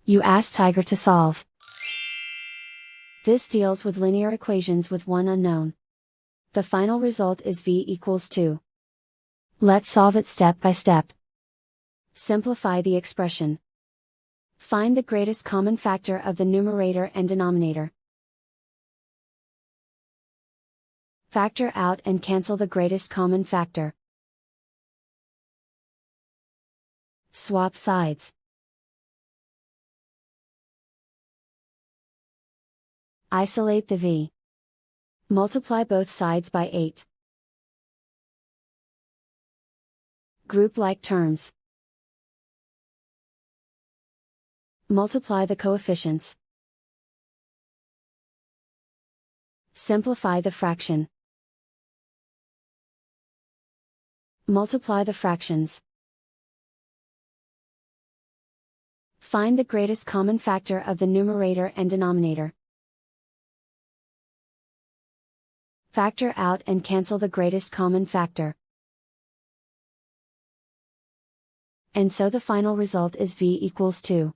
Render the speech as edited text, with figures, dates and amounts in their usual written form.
You ask Tiger to solve. This deals with linear equations with one unknown. The final result is v equals 2. Let's solve it step by step. Simplify the expression. Find the greatest common factor of the numerator and denominator. Factor out and cancel the greatest common factor. Swap sides. Isolate the v. Multiply both sides by 8. Group like terms. Multiply the coefficients. Simplify the fraction. Multiply the fractions. Find the greatest common factor of the numerator and denominator. Factor out and cancel the greatest common factor. And so the final result is v equals 2.